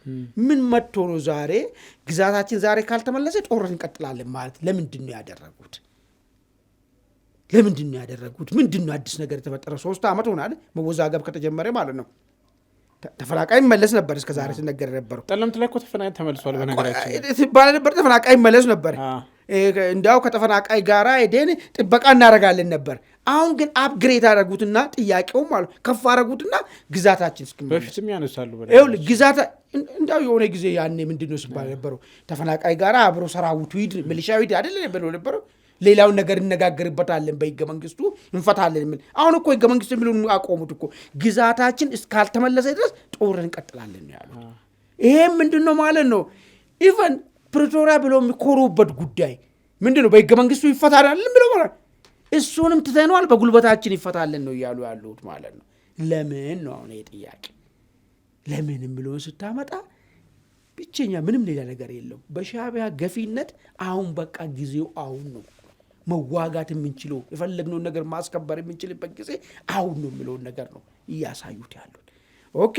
ምን መጥቶ ነው ዛሬ ግዛታችን ዛሬ ካልተመለሰ ጦርነት እንቀጥላለን ማለት? ለምንድን ነው ያደረጉት? ምንድን ነው አዲስ ነገር የተፈጠረ? 3 ዓመት ሆናል መወዛገብ ከተጀመረ ማለት ነው። ተፈናቃይ መለስ ነበር እስከ ዛሬ ሲነገር ነበረው። ጠለምት ላይ እኮ ተፈናቃይ ተመልሷል በነገራችን ባለ ነበር። ተፈናቃይ መለስ ነበር። እንዲያው ከተፈናቃይ ጋር ሄደን ጥበቃ እናደርጋለን ነበር። አሁን ግን አፕግሬድ አደረጉትና ጥያቄው ማለት ከፍ አደረጉትና ግዛታችን እስኪ በፊትም ያነሳሉ ግዛታ እንዲያው የሆነ ጊዜ ያኔ ምንድነው ሲባል ነበረው ተፈናቃይ ጋር አብሮ ሰራዊቱ ሂድ ሚሊሻው ሂድ አይደል ነበረው። ሌላውን ነገር እነጋገርበታለን በህገ መንግስቱ እንፈታለን የሚል። አሁን እኮ ህገ መንግስቱ የሚሉን አቆሙት እኮ። ግዛታችን እስካልተመለሰ ድረስ ጦር እንቀጥላለን ያሉት። ይሄም ምንድነው ማለት ነው? ኢቨን ፕሪቶሪያ ብሎ የሚኮሩበት ጉዳይ ምንድነው? በህገ መንግስቱ ይፈታልን ብሎ ማለት እሱንም ትተነዋል፣ በጉልበታችን ይፈታልን ነው እያሉ ያሉት ማለት ነው። ለምን ነው አሁን ይሄ ጥያቄ? ለምን የሚለውን ስታመጣ ብቸኛ ምንም ሌላ ነገር የለው። በሻዕቢያ ገፊነት አሁን በቃ ጊዜው አሁን ነው። መዋጋት የምንችለው የፈለግነውን ነገር ማስከበር የምንችልበት ጊዜ አሁን ነው የሚለውን ነገር ነው እያሳዩት ያሉት። ኦኬ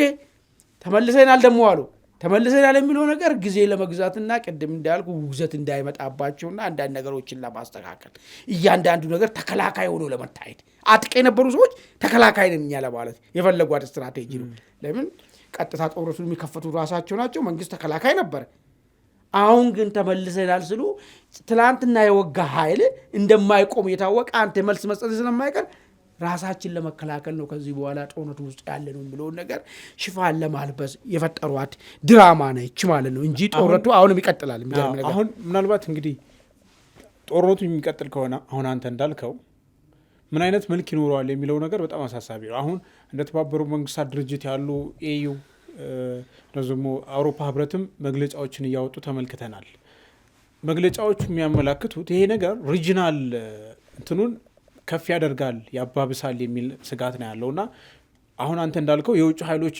ተመልሰናል ደግሞ አሉ። ተመልሰናል የሚለው ነገር ጊዜ ለመግዛትና ቅድም እንዳልኩ ውግዘት እንዳይመጣባቸውና አንዳንድ ነገሮችን ለማስተካከል እያንዳንዱ ነገር ተከላካይ ሆኖ ለመታየት አጥቂ የነበሩ ሰዎች ተከላካይ ነን እኛ ለማለት የፈለጓት ስትራቴጂ ነው። ለምን ቀጥታ ጦርነቱን የሚከፈቱ ራሳቸው ናቸው። መንግስት ተከላካይ ነበር። አሁን ግን ተመልሰናል ስሉ ትላንትና የወጋ ኃይል እንደማይቆም የታወቀ አንተ መልስ መስጠት ስለማይቀር ራሳችን ለመከላከል ነው ከዚህ በኋላ ጦርነቱ ውስጥ ያለ ነው የሚለውን ነገር ሽፋን ለማልበስ የፈጠሯት ድራማ ነች ማለት ነው እንጂ ጦርነቱ አሁንም ይቀጥላል። አሁን ምናልባት እንግዲህ ጦርነቱ የሚቀጥል ከሆነ አሁን አንተ እንዳልከው ምን አይነት መልክ ይኖረዋል የሚለው ነገር በጣም አሳሳቢ ነው። አሁን እንደ ተባበሩት መንግስታት ድርጅት ያሉ ኤዩ ደግሞ አውሮፓ ህብረትም መግለጫዎችን እያወጡ ተመልክተናል። መግለጫዎቹ የሚያመላክቱት ይሄ ነገር ሪጂናል እንትኑን ከፍ ያደርጋል ያባብሳል የሚል ስጋት ነው ያለውና አሁን አንተ እንዳልከው የውጭ ኃይሎች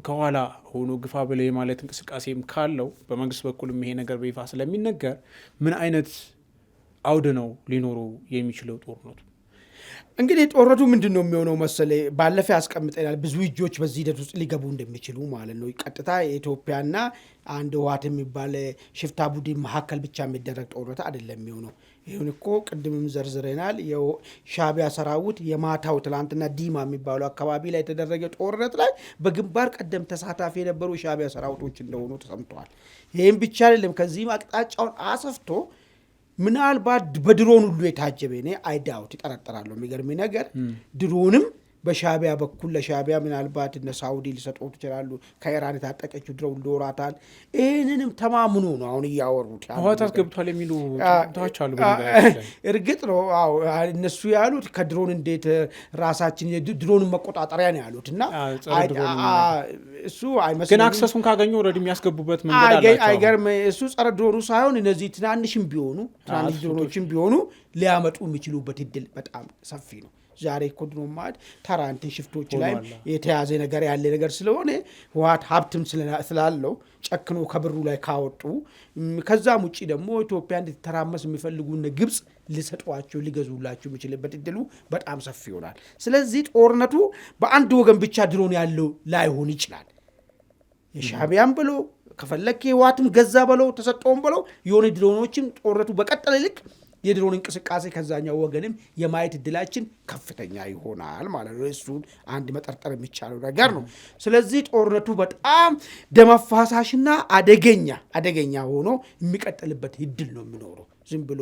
ከኋላ ሆኖ ግፋ በላይ ማለት እንቅስቃሴም ካለው በመንግስት በኩልም ይሄ ነገር በይፋ ስለሚነገር ምን አይነት አውድ ነው ሊኖሩ የሚችለው ጦርነቱ? እንግዲህ ጦርነቱ ምንድን ነው የሚሆነው መሰለ ባለፈ ያስቀምጠናል ብዙ እጆች በዚህ ሂደት ውስጥ ሊገቡ እንደሚችሉ ማለት ነው። ቀጥታ የኢትዮጵያና አንድ ህወሓት የሚባል ሽፍታ ቡድን መካከል ብቻ የሚደረግ ጦርነት አይደለም የሚሆነው። ይሁን እኮ ቅድምም ዘርዝረናል። የሻዕቢያ ሰራዊት የማታው ትላንትና ዲማ የሚባለው አካባቢ ላይ የተደረገ ጦርነት ላይ በግንባር ቀደም ተሳታፊ የነበሩ የሻዕቢያ ሰራዊቶች እንደሆኑ ተሰምተዋል። ይህም ብቻ አይደለም፣ ከዚህም አቅጣጫውን አሰፍቶ ምናልባት በድሮን ሁሉ የታጀበ እኔ አይዳውት ይጠረጠራለሁ። የሚገርም ነገር ድሮንም በሻዕቢያ በኩል ለሻዕቢያ ምናልባት እነ ሳውዲ ሊሰጡት ይችላሉ። ከኢራን የታጠቀችው ድሮን ዶራታል። ይህንንም ተማምኖ ነው አሁን እያወሩት ህወሓት ገብቷል የሚሉ ታዎች አሉ። እርግጥ ነው አዎ፣ እነሱ ያሉት ከድሮን እንዴት ራሳችን ድሮን መቆጣጠሪያ ነው ያሉት እና እሱ አይመስልም። ግን አክሰሱን ካገኙ ኦልሬዲ የሚያስገቡበት መንገድ አላቸው። አይገርም። እሱ ጸረ ድሮኑ ሳይሆን እነዚህ ትናንሽም ቢሆኑ ትናንሽ ድሮኖችም ቢሆኑ ሊያመጡ የሚችሉበት እድል በጣም ሰፊ ነው። ዛሬ እኮ ድሮን ማለት ተራንትን ሽፍቶች ላይ የተያዘ ነገር ያለ ነገር ስለሆነ ህወሓት ሀብትም ስላለው ጨክኖ ከብሩ ላይ ካወጡ ከዛም ውጪ ደግሞ ኢትዮጵያ እንድትተራመስ የሚፈልጉና ግብጽ ሊሰጧቸው ሊገዙላቸው የሚችልበት እድሉ በጣም ሰፊ ይሆናል። ስለዚህ ጦርነቱ በአንድ ወገን ብቻ ድሮን ያለው ላይሆን ይችላል። የሻዕቢያም ብሎ ከፈለክ ህወሓትም ገዛ ብሎ ተሰጠውም ብሎ የሆነ ድሮኖችም ጦርነቱ በቀጠለ ልክ የድሮን እንቅስቃሴ ከዛኛው ወገንም የማየት እድላችን ከፍተኛ ይሆናል ማለት ነው። እሱን አንድ መጠርጠር የሚቻለው ነገር ነው። ስለዚህ ጦርነቱ በጣም ደም አፋሳሽና አደገኛ ሆኖ የሚቀጥልበት እድል ነው የሚኖረው። ዝም ብሎ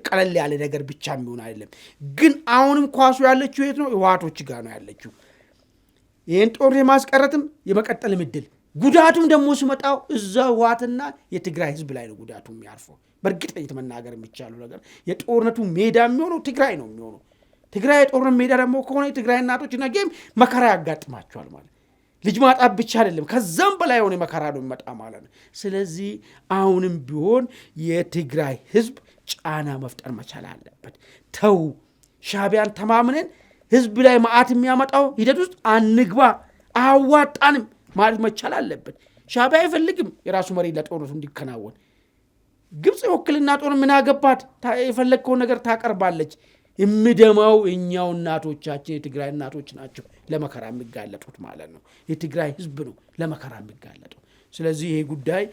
ቀለል ያለ ነገር ብቻ የሚሆን አይደለም። ግን አሁንም ኳሱ ያለችው የት ነው? ህወሓቶች ጋር ነው ያለችው። ይህን ጦር የማስቀረትም የመቀጠልም እድል ጉዳቱም ደግሞ ሲመጣው እዛ ህወሓትና የትግራይ ህዝብ ላይ ነው ጉዳቱ የሚያርፈው። በእርግጠኝነት መናገር የሚቻለው ነገር የጦርነቱ ሜዳ የሚሆነው ትግራይ ነው የሚሆነው። ትግራይ የጦርነት ሜዳ ደግሞ ከሆነ የትግራይ እናቶች ነገም መከራ ያጋጥማቸዋል ማለት ልጅ ማጣት ብቻ አይደለም፣ ከዛም በላይ የሆነ መከራ ነው የሚመጣ ማለት ነው። ስለዚህ አሁንም ቢሆን የትግራይ ህዝብ ጫና መፍጠር መቻል አለበት። ተው ሻዕቢያን ተማምነን ህዝብ ላይ መዓት የሚያመጣው ሂደት ውስጥ አንግባ፣ አዋጣንም ማለት መቻል አለበት። ሻዕቢያ አይፈልግም የራሱ መሪ ለጦርነቱ እንዲከናወን። ግብጽ የወክልና ጦር ምን አገባት? የፈለግከውን ነገር ታቀርባለች። የምደማው እኛው እናቶቻችን የትግራይ እናቶች ናቸው ለመከራ የሚጋለጡት ማለት ነው። የትግራይ ህዝብ ነው ለመከራ የሚጋለጠው። ስለዚህ ይሄ ጉዳይ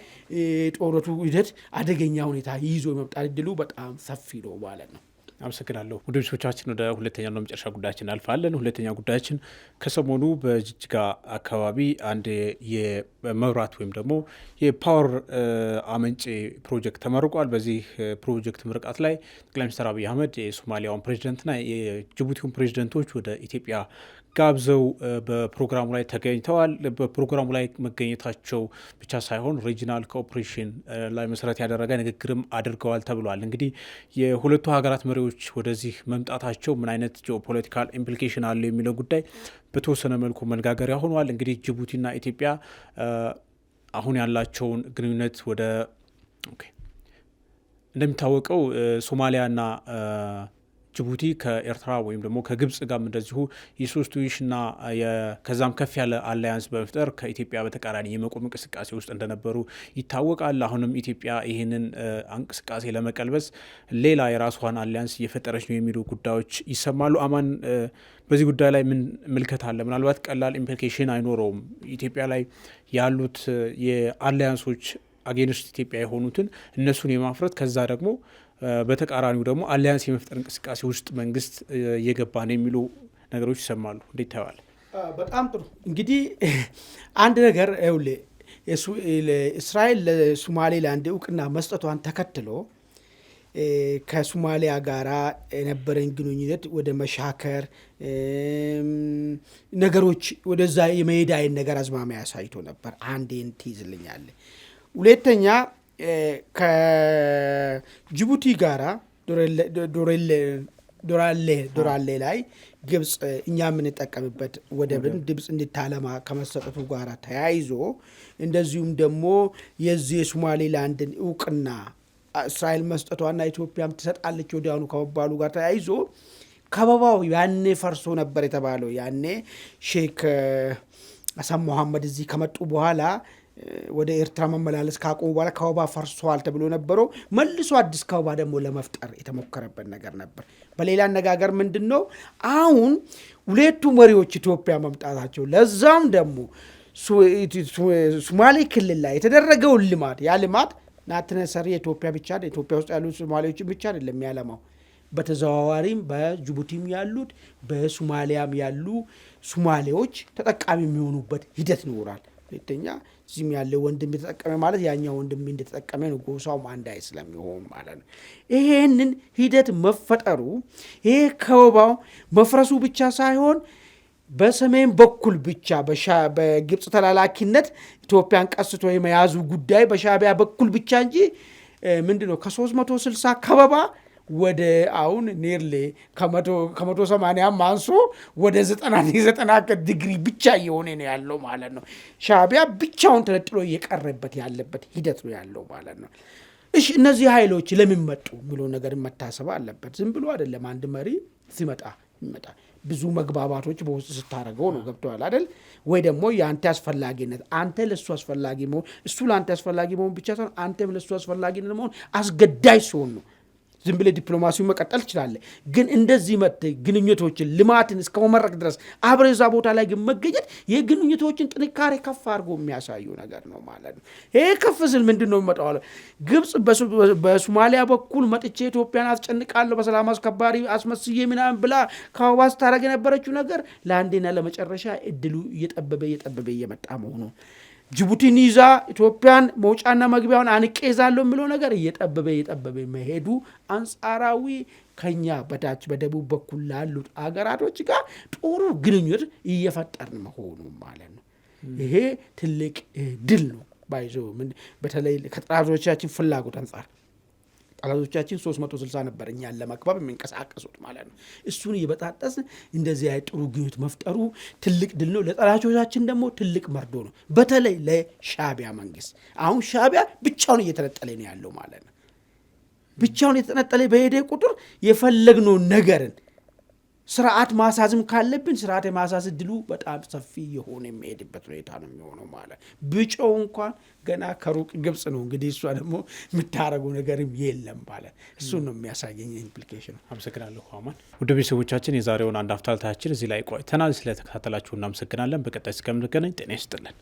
ጦርነቱ ሂደት አደገኛ ሁኔታ ይዞ የመምጣት እድሉ በጣም ሰፊ ነው ማለት ነው። አመሰግናለሁ። ውድ ቤተሰቦቻችን ወደ ሁለተኛው ነው መጨረሻ ጉዳያችን እናልፋለን። ሁለተኛ ጉዳያችን ከሰሞኑ በጅጅጋ አካባቢ አንድ የመብራት ወይም ደግሞ የፓወር አመንጭ ፕሮጀክት ተመርቋል። በዚህ ፕሮጀክት ምርቃት ላይ ጠቅላይ ሚኒስትር አብይ አህመድ የሶማሊያውን ፕሬዚደንትና የጅቡቲውን ፕሬዚደንቶች ወደ ኢትዮጵያ ጋብዘው በፕሮግራሙ ላይ ተገኝተዋል። በፕሮግራሙ ላይ መገኘታቸው ብቻ ሳይሆን ሪጂናል ኮኦፕሬሽን ላይ መሰረት ያደረገ ንግግርም አድርገዋል ተብሏል። እንግዲህ የሁለቱ ሀገራት መሪዎች ወደዚህ መምጣታቸው ምን አይነት ጂኦፖለቲካል ኢምፕሊኬሽን አለው የሚለው ጉዳይ በተወሰነ መልኩ መነጋገሪያ ሆኗል። እንግዲህ ጅቡቲና ኢትዮጵያ አሁን ያላቸውን ግንኙነት ወደ እንደሚታወቀው ሶማሊያና ጅቡቲ ከኤርትራ ወይም ደግሞ ከግብጽ ጋር እንደዚሁ የሶስትዮሽና ከዛም ከፍ ያለ አላያንስ በመፍጠር ከኢትዮጵያ በተቃራኒ የመቆም እንቅስቃሴ ውስጥ እንደነበሩ ይታወቃል። አሁንም ኢትዮጵያ ይህንን እንቅስቃሴ ለመቀልበስ ሌላ የራሷን አላያንስ እየፈጠረች ነው የሚሉ ጉዳዮች ይሰማሉ። አማን በዚህ ጉዳይ ላይ ምን ምልከታ አለ? ምናልባት ቀላል ኢምፕሊኬሽን አይኖረውም? ኢትዮጵያ ላይ ያሉት የአላያንሶች አጌንስት ኢትዮጵያ የሆኑትን እነሱን የማፍረት ከዛ ደግሞ በተቃራኒው ደግሞ አሊያንስ የመፍጠር እንቅስቃሴ ውስጥ መንግስት እየገባ ነው የሚሉ ነገሮች ይሰማሉ። እንዴት ታያዋል? በጣም ጥሩ። እንግዲህ አንድ ነገር እስራኤል ለሶማሌላንድ እውቅና መስጠቷን ተከትሎ ከሶማሊያ ጋራ የነበረን ግንኙነት ወደ መሻከር ነገሮች ወደዛ የመሄድ አይነት ነገር አዝማሚያ ያሳይቶ ነበር። አንዴን ትይዝልኛለ። ሁለተኛ ከጅቡቲ ጋራ ዶሬል ዶራሌ ላይ ግብጽ እኛ የምንጠቀምበት ወደብን ግብጽ እንድታለማ ከመሰጠቱ ጋር ተያይዞ እንደዚሁም ደግሞ የዚህ የሶማሌላንድን እውቅና እስራኤል መስጠቷና ኢትዮጵያም ትሰጣለች ወዲያውኑ ከመባሉ ጋር ተያይዞ ከበባው ያኔ ፈርሶ ነበር የተባለው። ያኔ ሼክ ሐሰን መሐመድ እዚህ ከመጡ በኋላ ወደ ኤርትራ መመላለስ ካቆሙ በኋላ ከበባ ፈርሷል ተብሎ ነበረው። መልሶ አዲስ ከበባ ደግሞ ለመፍጠር የተሞከረበት ነገር ነበር። በሌላ አነጋገር ምንድነው አሁን ሁለቱ መሪዎች ኢትዮጵያ መምጣታቸው ለዛም ደግሞ ሶማሌ ክልል ላይ የተደረገውን ልማት ያ ልማት ናትነሰሪ ኢትዮጵያ ብቻ ኢትዮጵያ ውስጥ ያሉ ሶማሌዎች ብቻ አይደለም የሚያለማው በተዘዋዋሪም በጅቡቲም ያሉት በሶማሊያም ያሉ ሶማሌዎች ተጠቃሚ የሚሆኑበት ሂደት ይኖራል። ሁለተኛ እዚህም ያለ ወንድም የተጠቀመ ማለት ያኛው ወንድም እንደተጠቀመ ነው ጎሳውም አንድ አይ ስለሚሆን ማለት ነው። ይሄንን ሂደት መፈጠሩ ይሄ ከበባው መፍረሱ ብቻ ሳይሆን በሰሜን በኩል ብቻ በግብጽ ተላላኪነት ኢትዮጵያን ቀስቶ የመያዙ ጉዳይ በሻዕቢያ በኩል ብቻ እንጂ ምንድነው ከ360 ከበባ ወደ አሁን ኔርሌ ከ180 ማንሶ ወደ 90 ዲግሪ ብቻ እየሆነ ነው ያለው ማለት ነው። ሻዕቢያ ብቻውን ተለጥሎ እየቀረበት ያለበት ሂደት ነው ያለው ማለት ነው። እሺ እነዚህ ኃይሎች ለምን መጡ የሚለው ነገር መታሰብ አለበት። ዝም ብሎ አይደለም አንድ መሪ ሲመጣ ብዙ መግባባቶች በውስጥ ስታረገው ነው ገብቷል አይደል? ወይ ደግሞ የአንተ አስፈላጊነት አንተ ለሱ አስፈላጊ መሆን እሱ ለአንተ አስፈላጊ መሆን ብቻ ሳይሆን አንተም ለሱ አስፈላጊነት መሆን አስገዳጅ ሲሆን ነው። ዝም ብለህ ዲፕሎማሲውን መቀጠል ትችላለህ። ግን እንደዚህ ግንኙነቶችን ልማትን እስከ መመረቅ ድረስ አብረህ እዛ ቦታ ላይ ግን መገኘት የግንኙነቶችን ጥንካሬ ከፍ አድርጎ የሚያሳዩ ነገር ነው ማለት ነው። ይሄ ከፍ ስል ምንድን ነው የሚመጣው? ግብጽ በሶማሊያ በኩል መጥቼ ኢትዮጵያን አስጨንቃለሁ በሰላም አስከባሪ አስመስዬ ምናምን ብላ ከበባ ስታደርግ የነበረችው ነገር ለአንዴና ለመጨረሻ እድሉ እየጠበበ እየመጣ መሆኑ ጅቡቲን ይዛ ኢትዮጵያን መውጫና መግቢያውን አንቄ ይዛለሁ የሚለው ነገር እየጠበበ መሄዱ አንጻራዊ ከኛ በታች በደቡብ በኩል ላሉት አገራቶች ጋር ጥሩ ግንኙነት እየፈጠርን መሆኑ ማለት ነው። ይሄ ትልቅ ድል ነው ባይዞ በተለይ ከጠላቶቻችን ፍላጎት አንጻር ጠላቶቻችን 360 ነበር እኛን ለማክባብ የሚንቀሳቀሱት ማለት ነው። እሱን እየበጣጠስ እንደዚህ አይነት ጥሩ ግንኙነት መፍጠሩ ትልቅ ድል ነው። ለጠላቶቻችን ደግሞ ትልቅ መርዶ ነው። በተለይ ለሻዕቢያ መንግስት አሁን ሻዕቢያ ብቻውን እየተነጠለ ነው ያለው ማለት ነው። ብቻውን እየተነጠለ በሄደ ቁጥር የፈለግነው ነገርን ስርዓት ማሳዝም ካለብን ስርዓት የማሳዝ ድሉ በጣም ሰፊ የሆነ የሚሄድበት ሁኔታ ነው የሚሆነው ማለት ብጮው እንኳን ገና ከሩቅ ግብጽ ነው እንግዲህ እሷ ደግሞ የምታረገው ነገርም የለም ማለት እሱን ነው የሚያሳየኝ ኢምፕሊኬሽን። አመሰግናለሁ አማን። ውድ ቤተሰቦቻችን የዛሬውን አንድ አፍታ ታችን እዚህ ላይ ቆይተናል። ስለተከታተላችሁ እናመሰግናለን። በቀጣይ እስከምንገናኝ ጤና ይስጥልን።